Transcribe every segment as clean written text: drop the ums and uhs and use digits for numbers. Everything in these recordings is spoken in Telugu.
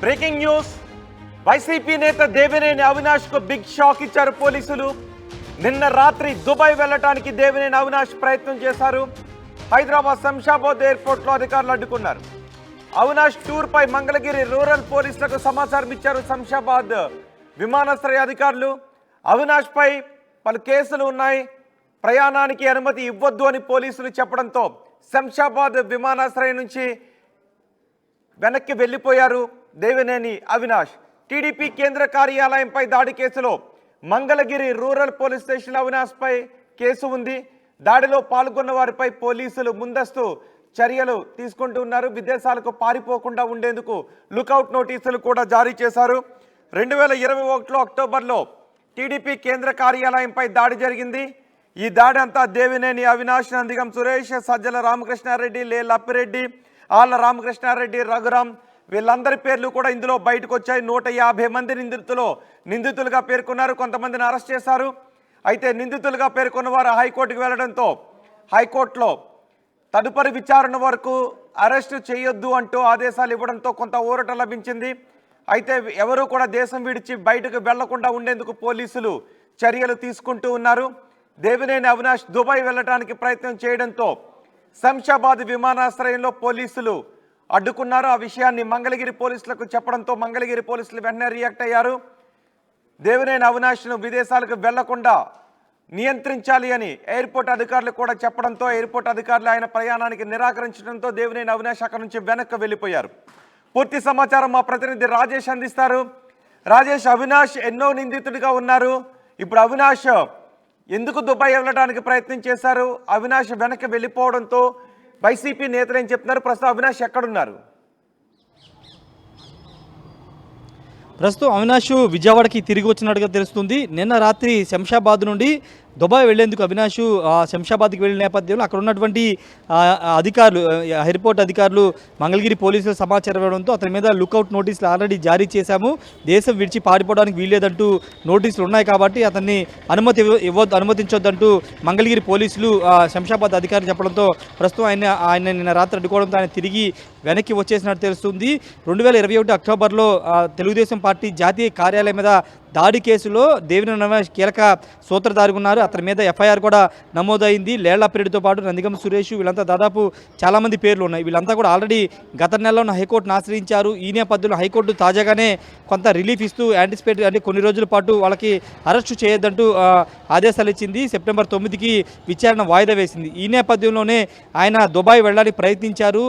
Breaking news. వైసీపీ నేత దేవినేని అవినాష్ కు బిగ్ షాక్ ఇచ్చారు పోలీసులు. నిన్న రాత్రి దుబాయ్ వెళ్లడానికి దేవినేని అవినాష్ ప్రయత్నం చేశారు. హైదరాబాద్ శంషాబాద్ ఎయిర్పోర్ట్ లో అధికారులు అడ్డుకున్నారు. అవినాష్ టూర్ పై మంగళగిరి రూరల్ పోలీసులకు సమాచారం ఇచ్చారు శంషాబాద్ విమానాశ్రయ అధికారులు. అవినాష్ పై పలు కేసులు ఉన్నాయి, ప్రయాణానికి అనుమతి ఇవ్వద్దు అని పోలీసులు చెప్పడంతో శంషాబాద్ విమానాశ్రయం నుంచి వెనక్కి వెళ్లిపోయారు దేవినేని అవినాష్. టీడీపీ కేంద్ర కార్యాలయంపై దాడి కేసులో Mangalagiri rural police station Avinash పై కేసు ఉంది. దాడిలో పాల్గొన్న వారిపై పోలీసులు ముందస్తు చర్యలు తీసుకుంటూ ఉన్నారు. విదేశాలకు పారిపోకుండా ఉండేందుకు లుకౌట్ నోటీసులు కూడా జారీ చేశారు. 2021 అక్టోబర్లో టీడీపీ కేంద్ర కార్యాలయంపై దాడి జరిగింది. ఈ దాడి అంతా దేవినేని అవినాష్, నందిగం సురేష్, సజ్జల రామకృష్ణారెడ్డి, లేల్ అప్పిరెడ్డి, ఆళ్ల రామకృష్ణారెడ్డి, రఘురామ్ వీళ్ళందరి పేర్లు కూడా ఇందులో బయటకు వచ్చాయి. 150 మంది నిందితులుగా పేర్కొన్నారు. కొంతమందిని అరెస్ట్ చేశారు. అయితే నిందితులుగా పేర్కొన్న వారు హైకోర్టుకు వెళ్లడంతో హైకోర్టులో తదుపరి విచారణ వరకు అరెస్టు చేయొద్దు అంటూ ఆదేశాలు ఇవ్వడంతో కొంత ఊరట లభించింది. అయితే ఎవరూ కూడా దేశం విడిచి బయటకు వెళ్లకుండా ఉండేందుకు పోలీసులు చర్యలు తీసుకుంటూ ఉన్నారు. దేవినేని అవినాష్ దుబాయ్ వెళ్లడానికి ప్రయత్నం చేయడంతో శంషాబాద్ విమానాశ్రయంలో పోలీసులు అడ్డుకున్నారు. ఆ విషయాన్ని మంగళగిరి పోలీసులకు చెప్పడంతో మంగళగిరి పోలీసులు వెంటనే రియాక్ట్ అయ్యారు. దేవినేని అవినాష్ను విదేశాలకు వెళ్లకుండా నియంత్రించాలి అని ఎయిర్పోర్ట్ అధికారులు కూడా చెప్పడంతో ఎయిర్పోర్ట్ అధికారులు ఆయన ప్రయాణానికి నిరాకరించడంతో దేవినేని అవినాష్ అక్కడి నుంచి వెనక్కి వెళ్ళిపోయారు. పూర్తి సమాచారం మా ప్రతినిధి రాజేష్ అందిస్తారు. రాజేష్, అవినాష్ ఎన్నో నిందితుడిగా ఉన్నారు. ఇప్పుడు అవినాష్ ఎందుకు దుబాయ్ వెళ్ళడానికి ప్రయత్నం చేశారు? అవినాష్ వెనక్కి వెళ్ళిపోవడంతో వైసీపీ నేతలు ఏం చెప్తున్నారు? ప్రస్తుతం అవినాష్ ఎక్కడున్నారు? ప్రస్తుతం అవినాష్ విజయవాడకి తిరిగి వచ్చినట్టుగా తెలుస్తుంది. నిన్న రాత్రి శంషాబాద్ నుండి దుబాయ్ వెళ్లేందుకు అవినాష్ శంషాబాద్కి వెళ్ళిన నేపథ్యంలో అక్కడ ఉన్నటువంటి అధికారులు, ఎయిర్పోర్ట్ అధికారులు మంగళగిరి పోలీసులు సమాచారం ఇవ్వడంతో అతని మీద లుకౌట్ నోటీసులు ఆల్రెడీ జారీ చేశాము, దేశం విడిచి పారిపోవడానికి వీల్లేదంటూ నోటీసులు ఉన్నాయి కాబట్టి అతన్ని అనుమతించొద్దంటూ మంగళగిరి పోలీసులు శంషాబాద్ అధికారులు చెప్పడంతో ప్రస్తుతం ఆయన నిన్న రాత్రి అడ్డుకోవడంతో ఆయన తిరిగి వెనక్కి వచ్చేసినట్టు తెలుస్తుంది. 2021 అక్టోబర్లో తెలుగుదేశం పార్టీ జాతీయ కార్యాలయం మీద దాడి కేసులో దేవినేని అవినాష్ కీలక సూత్రధారి ఉన్నారు. అతని మీద ఎఫ్ఐఆర్ కూడా నమోదైంది. లేళ్ల పీరియడ్తో పాటు నందిగం సురేష్ వీళ్ళంతా దాదాపు చాలామంది పేర్లు ఉన్నాయి. వీళ్ళంతా కూడా ఆల్రెడీ గత నెలలో హైకోర్టును ఆశ్రయించారు. ఈ నేపథ్యంలో హైకోర్టు తాజాగానే కొంత రిలీఫ్ ఇస్తూ యాంటిసిపేట్ అంటే కొన్ని రోజుల పాటు వాళ్ళకి అరెస్టు చేయొద్దంటూ ఆదేశాలు ఇచ్చింది. సెప్టెంబర్ 9కి విచారణ వాయిదా వేసింది. ఈ నేపథ్యంలోనే ఆయన దుబాయ్ వెళ్ళడానికి ప్రయత్నించారు.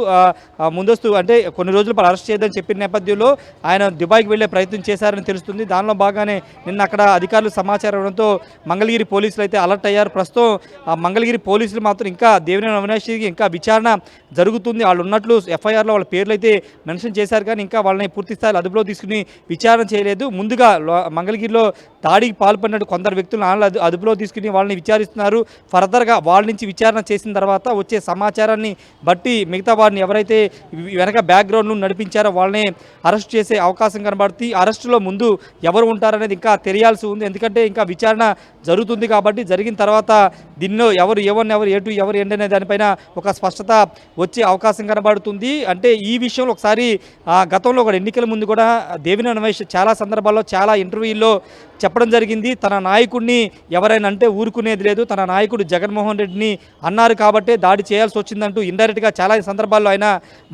ముందస్తు అంటే కొన్ని రోజుల పాటు అరెస్ట్ చేయొద్దని చెప్పిన నేపథ్యంలో ఆయన దుబాయ్కి వెళ్లే ప్రయత్నం చేశారని తెలుస్తుంది. దానిలో భాగంగానే నిన్న అక్కడ అధికారులు సమాచారం ఇవ్వడంతో మంగళగిరి పోలీసులు అయితే అలర్ట్ అయ్యారు. ప్రస్తుతం మంగళగిరి పోలీసులు మాత్రం ఇంకా దేవినేని అవినాష్కి ఇంకా విచారణ జరుగుతుంది. వాళ్ళు ఉన్నట్లు ఎఫ్ఐఆర్లో వాళ్ళ పేర్లు అయితే మెన్షన్ చేశారు, కానీ ఇంకా వాళ్ళని పూర్తి స్థాయిలో అదుపులో తీసుకుని విచారణ చేయలేదు. ముందుగా మంగళగిరిలో దాడికి పాల్పడినట్టు కొందరు వ్యక్తులను అదుపులో తీసుకుని వాళ్ళని విచారిస్తున్నారు. ఫర్దర్గా వాళ్ళ నుంచి విచారణ చేసిన తర్వాత వచ్చే సమాచారాన్ని బట్టి మిగతా వారిని ఎవరైతే వెనక బ్యాక్గ్రౌండ్ను నడిపించారో వాళ్ళని అరెస్ట్ చేసే అవకాశం కనబడుతుంది. అరెస్టులో ముందు ఎవరు ఉంటారనేది ఇంకా తెలియాల్సి ఉంది, ఎందుకంటే ఇంకా విచారణ జరుగుతుంది కాబట్టి జరిగిన తర్వాత దీనిలో ఎవరు ఎవరిని ఎవరు ఏటు ఎవరు ఏంటి అనే దానిపైన ఒక స్పష్టత వచ్చే అవకాశం కనబడుతుంది. అంటే ఈ విషయంలో ఒకసారి గతంలో కూడా ఎన్నికల ముందు కూడా దేవినేని అవినాష్ చాలా సందర్భాల్లో చాలా ఇంటర్వ్యూల్లో చెప్పడం జరిగింది. తన నాయకుడిని ఎవరైనా అంటే ఊరుకునేది లేదు, తన నాయకుడు జగన్మోహన్ రెడ్డిని అన్నారు కాబట్టే దాడి చేయాల్సి వచ్చిందంటూ ఇండైరెక్ట్గా చాలా సందర్భాల్లో ఆయన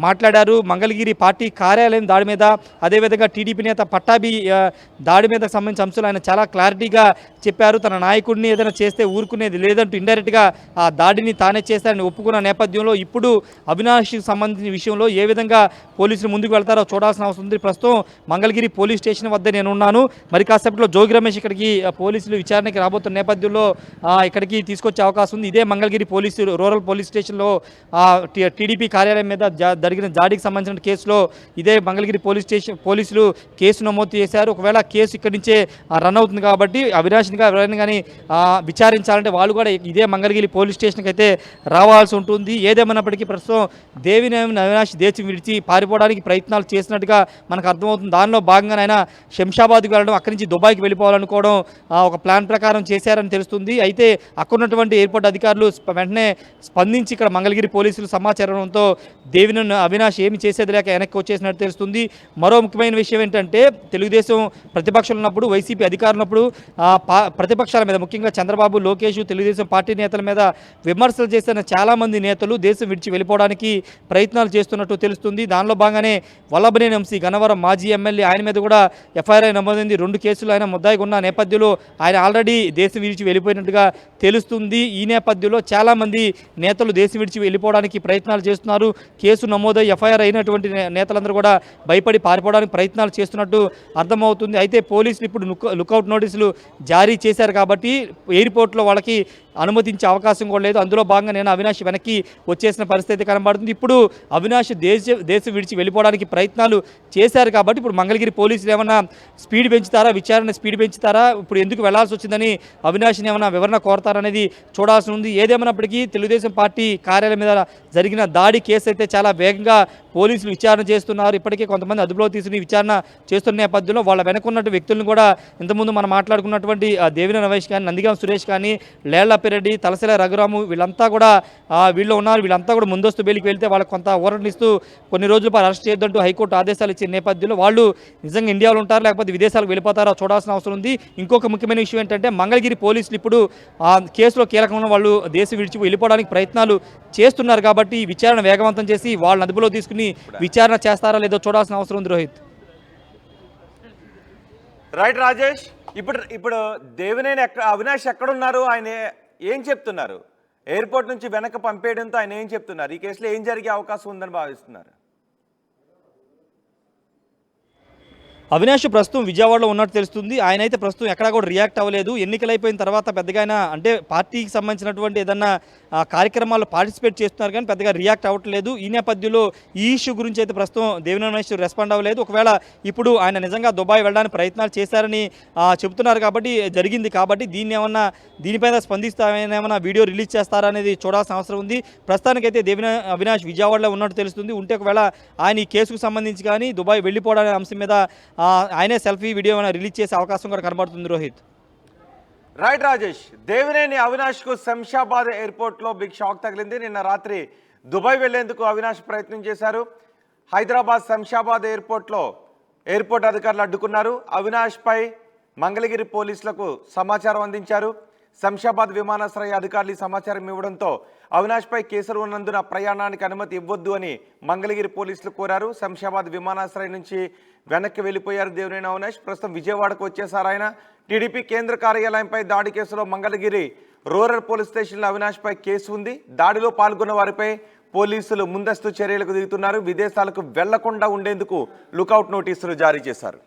మాట్లాడారు. మంగళగిరి పార్టీ కార్యాలయం దాడి మీద, అదేవిధంగా టీడీపీ నేత పట్టాభి దాడి మీద సంబంధించిన అంశాలు ఆయన చాలా క్లారిటీగా చెప్పారు. తన నాయకుడిని ఏదైనా చేస్తే ఊరుకునేది లేదంటూ ఇండైరెక్ట్గా ఆ దాడిని తానే చేస్తారని ఒప్పుకున్న నేపథ్యంలో ఇప్పుడు అవినాష్కి సంబంధించిన విషయంలో ఏ విధంగా పోలీసులు ముందుకు వెళ్తారో చూడాల్సిన అవసరం ఉంది. ప్రస్తుతం మంగళగిరి పోలీస్ స్టేషన్ వద్ద నేను ఉన్నాను. మరి కాసేపట్లో జోగి రమేష్ ఇక్కడికి పోలీసులు విచారణకి రాబోతున్న నేపథ్యంలో ఇక్కడికి తీసుకొచ్చే అవకాశం ఉంది. ఇదే మంగళగిరి రూరల్ పోలీస్ స్టేషన్లో టీడీపీ కార్యాలయం మీద జరిగిన దాడికి సంబంధించిన కేసులో ఇదే మంగళగిరి పోలీసులు కేసు నమోదు చేశారు. ఒకవేళ కేసు ఇక్కడి నుంచి నుంచే రన్ అవుతుంది కాబట్టి అవినాష్ని ఎవరైనా కానీ విచారించాలంటే వాళ్ళు కూడా ఇదే మంగళగిరి పోలీస్ స్టేషన్కి అయితే రావాల్సి ఉంటుంది. ఏదేమైనప్పటికీ ప్రస్తుతం దేవినేని అవినాష్ దేశం విడిచి పారిపోవడానికి ప్రయత్నాలు చేసినట్టుగా మనకు అర్థమవుతుంది. దానిలో భాగంగా ఆయన శంషాబాద్కి వెళ్ళడం, అక్కడి నుంచి దుబాయ్కి వెళ్ళిపోవాలనుకోవడం ఒక ప్లాన్ ప్రకారం చేశారని తెలుస్తుంది. అయితే అక్కడ ఉన్నటువంటి ఎయిర్పోర్ట్ అధికారులు వెంటనే స్పందించి ఇక్కడ మంగళగిరి పోలీసులు సమాచారంతో దేవినేని అవినాష్ ఏమి చేసేది లేక వెనక్కి వచ్చేసినట్టు తెలుస్తుంది. మరో ముఖ్యమైన విషయం ఏంటంటే తెలుగుదేశం ప్రతిపక్షాలు ఉన్నప్పుడు, వైసీపీ అధికారులు ఉన్నప్పుడు ప్రతిపక్షాల మీద ముఖ్యంగా చంద్రబాబు, లోకేష్, తెలుగుదేశం పార్టీ నేతల మీద విమర్శలు చేసిన చాలామంది నేతలు దేశం విడిచి వెళ్ళిపోవడానికి ప్రయత్నాలు చేస్తున్నట్టు తెలుస్తుంది. దానిలో భాగంగానే వల్లభనేని వంశీ గన్నవరం మాజీ ఎమ్మెల్యే, ఆయన మీద కూడా ఎఫ్ఐఆర్ నమోదైంది. 2 కేసులు ఆయన ముద్దాయిగా ఉన్న నేపథ్యంలో ఆయన ఆల్రెడీ దేశం విడిచి వెళ్ళిపోయినట్టుగా తెలుస్తుంది. ఈ నేపథ్యంలో చాలామంది నేతలు దేశం విడిచి వెళ్ళిపోవడానికి ప్రయత్నాలు చేస్తున్నారు. కేసు నమోదై ఎఫ్ఐఆర్ అయినటువంటి నేతలందరూ కూడా భయపడి పారిపోవడానికి ప్రయత్నాలు చేస్తున్నట్టు అర్థమవుతుంది. అయితే పోలీసులు ఇప్పుడు లుకౌట్ నోటీసులు జారీ చేశారు కాబట్టి ఎయిర్పోర్ట్లో వాళ్ళకి అనుమతించే అవకాశం కూడా లేదు. అందులో భాగంగా నేను అవినాష్ వెనక్కి వచ్చేసిన పరిస్థితి కనబడుతుంది. ఇప్పుడు అవినాష్ దేశం విడిచి వెళ్ళిపోవడానికి ప్రయత్నాలు చేశారు కాబట్టి ఇప్పుడు మంగళగిరి పోలీసులు ఏమన్నా స్పీడ్ పెంచుతారా, విచారణ స్పీడ్ పెంచుతారా, ఇప్పుడు ఎందుకు వెళ్లాల్సి వచ్చిందని అవినాష్ని ఏమైనా వివరణ కోరతారనేది చూడాల్సి ఉంది. ఏదేమైనప్పటికీ తెలుగుదేశం పార్టీ కార్యాలయం మీద జరిగిన దాడి కేసు అయితే చాలా వేగంగా పోలీసులు విచారణ చేస్తున్నారు. ఇప్పటికే కొంతమంది అదుపులో తీసుకుని విచారణ చేస్తున్న నేపథ్యంలో వాళ్ళ వెనకున్నటువంటి వ్యక్తులను కూడా ఇంతకుముందు మనం మాట్లాడుకున్నటువంటి దేవినేని రమేష్ కానీ, నందిగాం సురేష్ కానీ, లేళ్లప్పిరెడ్డి, తలసిల రఘురాము వీళ్ళంతా కూడా వీళ్ళు ఉన్నారు. వీళ్ళంతా కూడా ముందస్తు బెయిల్కి వెళ్తే వాళ్ళకి కొంత ఊరటనిస్తూ కొన్ని రోజుల పాటు అరెస్ట్ చేయొద్దంటూ హైకోర్టు ఆదేశాలు ఇచ్చిన నేపథ్యంలో వాళ్ళు నిజంగా ఇండియాలో ఉంటారు లేకపోతే విదేశాలకు వెళ్ళిపోతారో చూడాల్సిన అవసరం ఉంది. ఇంకొక ముఖ్యమైన విషయం ఏంటంటే మంగళగిరి పోలీసులు ఇప్పుడు కేసులో కీలకమైన వాళ్ళు దేశం విడిచి వెళ్ళిపోవడానికి ప్రయత్నాలు చేస్తున్నారు కాబట్టి విచారణ వేగవంతం చేసి వాళ్ళని అదుపులో తీసుకుని విచారణ చేస్తారా లేదో చూడాల్సిన అవసరం ఉంది. రోహిత్. రైట్ రాజేష్, ఇప్పుడు దేవినేని అవినాష్ ఎక్కడున్నారు, ఆయన ఏం చెప్తున్నారు? ఎయిర్పోర్ట్ నుంచి వెనక్కి పంపేయడంతో ఆయన ఏం చెప్తున్నారు? ఈ కేసులో ఏం జరిగే అవకాశం ఉందని భావిస్తున్నారు? అవినాష్ ప్రస్తుతం విజయవాడలో ఉన్నట్టు తెలుస్తుంది. ఆయన అయితే ప్రస్తుతం ఎక్కడా కూడా రియాక్ట్ అవ్వలేదు. ఎన్నికలు అయిపోయిన తర్వాత పెద్దగా ఆయన అంటే పార్టీకి సంబంధించినటువంటి ఏదన్నా కార్యక్రమాల్లో పార్టిసిపేట్ చేస్తున్నారు కానీ పెద్దగా రియాక్ట్ అవ్వట్లేదు. ఈ నేపథ్యంలో ఈ ఇష్యూ గురించి అయితే ప్రస్తుతం దేవినేని అవినాష్ రెస్పాండ్ అవ్వలేదు. ఒకవేళ ఇప్పుడు ఆయన నిజంగా దుబాయ్ వెళ్ళడానికి ప్రయత్నాలు చేశారని చెబుతున్నారు కాబట్టి జరిగింది కాబట్టి దీనిపైన స్పందిస్తామేమైనా వీడియో రిలీజ్ చేస్తారా అనేది చూడాల్సిన అవసరం ఉంది. ప్రస్తుతానికైతే దేవినేని అవినాష్ విజయవాడలో ఉన్నట్టు తెలుస్తుంది. ఉంటే ఒకవేళ ఆయన ఈ కేసుకు సంబంధించి కానీ దుబాయ్ వెళ్ళిపోవడానికి అంశం మీద ఆయనే సెల్ఫీ వీడియో రిలీజ్ చేసే అవకాశం కూడా కనబడుతుంది. రోహిత్. రైట్ రాజేష్, దేవినేని అవినాష్కు శంషాబాద్ ఎయిర్పోర్ట్లో బిగ్ షాక్ తగిలింది. నిన్న రాత్రి దుబాయ్ వెళ్లేందుకు అవినాష్ ప్రయత్నం చేశారు. హైదరాబాద్ శంషాబాద్ ఎయిర్పోర్ట్లో ఎయిర్పోర్ట్ అధికారులు అడ్డుకున్నారు. అవినాష్పై మంగళగిరి పోలీసులకు సమాచారం అందించారు. శంషాబాద్ విమానాశ్రయ అధికారులు ఈ సమాచారం ఇవ్వడంతో అవినాష్పై కేసులు ఉన్నందున ప్రయాణానికి అనుమతి ఇవ్వొద్దు అని మంగళగిరి పోలీసులు కోరారు. శంషాబాద్ విమానాశ్రయం నుంచి వెనక్కి వెళ్ళిపోయారు దేవినేని అవినాష్. ప్రస్తుతం విజయవాడకు వచ్చేసారు ఆయన. టీడీపీ కేంద్ర కార్యాలయంపై దాడి కేసులో మంగళగిరి రూరల్ పోలీస్ స్టేషన్లో అవినాష్పై కేసు ఉంది. దాడిలో పాల్గొన్న వారిపై పోలీసులు ముందస్తు చర్యలకు దిగుతున్నారు. విదేశాలకు వెళ్లకుండా ఉండేందుకు లుకౌట్ నోటీసులు జారీ చేశారు.